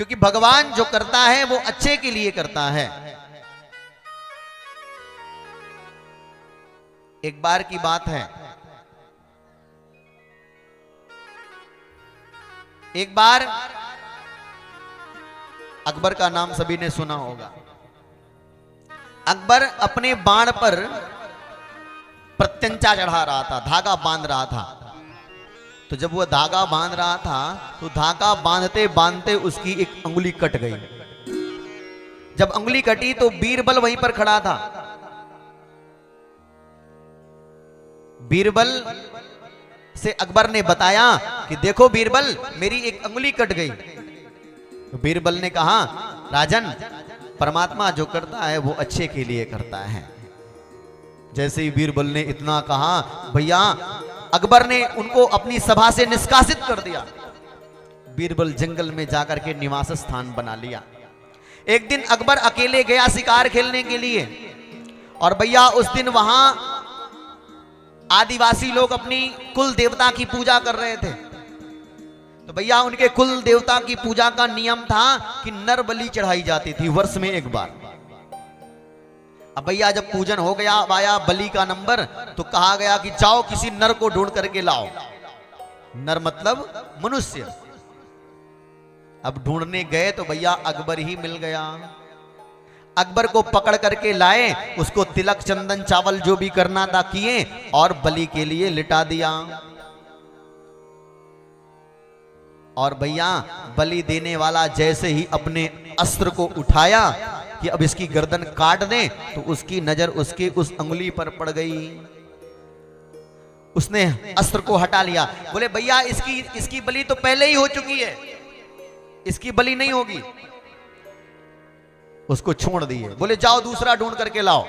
क्योंकि भगवान जो करता है वो अच्छे के लिए करता है। एक बार की बात है, एक बार अकबर का नाम सभी ने सुना होगा। अकबर अपने बाण पर प्रत्यंचा चढ़ा रहा था, धागा बांध रहा था। तो जब वह धागा बांध रहा था तो धागा बांधते बांधते उसकी एक अंगुली कट गई। जब अंगुली कटी तो बीरबल वहीं पर खड़ा था। बीरबल से अकबर ने बताया कि देखो बीरबल, मेरी एक अंगुली कट गई। तो बीरबल ने कहा, राजन, परमात्मा जो करता है वो अच्छे के लिए करता है। जैसे ही बीरबल ने इतना कहा, भैया अकबर ने उनको अपनी सभा से निष्कासित कर दिया। बीरबल जंगल में जाकर के निवास स्थान बना लिया। एक दिन अकबर अकेले गया शिकार खेलने के लिए, और भैया उस दिन वहां आदिवासी लोग अपनी कुल देवता की पूजा कर रहे थे। तो भैया उनके कुल देवता की पूजा का नियम था कि नर बलि चढ़ाई जाती थी वर्ष में एक बार। अब भैया जब पूजन हो गया, आया बलि का नंबर, तो कहा गया कि जाओ किसी नर को ढूंढ करके लाओ। नर मतलब मनुष्य। अब ढूंढने गए तो भैया अकबर ही मिल गया। अकबर को पकड़ करके लाए, उसको तिलक चंदन चावल जो भी करना था किए, और बलि के लिए लिटा दिया। और भैया बलि देने वाला जैसे ही अपने अस्त्र को उठाया कि अब इसकी गर्दन काट दें, तो उसकी नजर उसके उस अंगुली पर पड़ गई। उसने अस्त्र को हटा लिया। बोले भैया इसकी बलि तो पहले ही हो चुकी है, इसकी बलि नहीं होगी। उसको छोड़ दिए। बोले जाओ दूसरा ढूंढ करके लाओ।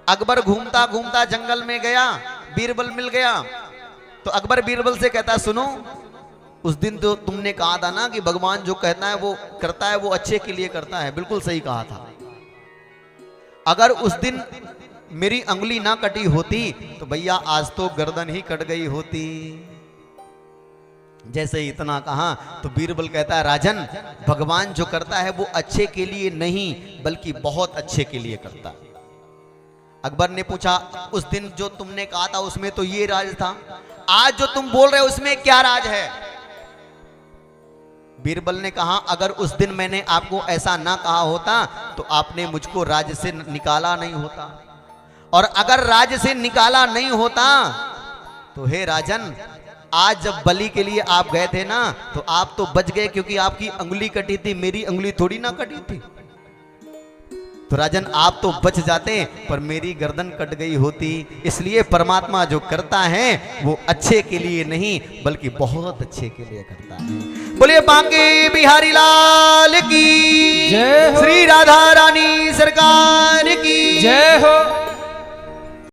अकबर घूमता घूमता जंगल में गया, बीरबल मिल गया। तो अकबर बीरबल से कहता, सुनो, उस दिन तो तुमने कहा था ना कि भगवान जो कहता है वो करता है, वो अच्छे के लिए करता है। बिल्कुल सही कहा था। अगर उस दिन मेरी अंगुली ना कटी होती तो भैया आज तो गर्दन ही कट गई होती। जैसे ही इतना कहा तो बीरबल कहता है, राजन, भगवान जो करता है वो अच्छे के लिए नहीं बल्कि बहुत अच्छे के लिए करता है। अकबर ने पूछा, उस दिन जो तुमने कहा था उसमें तो ये राज था, आज जो तुम बोल रहे हो उसमें क्या राज है? बीरबल ने कहा, अगर उस दिन मैंने आपको ऐसा ना कहा होता तो आपने मुझको राज्य से निकाला नहीं होता, और अगर राज्य से निकाला नहीं होता तो हे राजन, आज जब बलि के लिए आप गए थे ना तो आप तो बच गए, क्योंकि आपकी अंगुली कटी थी, मेरी अंगुली थोड़ी ना कटी थी। तो राजन आप तो बच जाते, पर मेरी गर्दन कट गई होती। इसलिए परमात्मा जो करता है वो अच्छे के लिए नहीं बल्कि बहुत अच्छे के लिए करता है। बोलिए बांके बिहारी लाल की।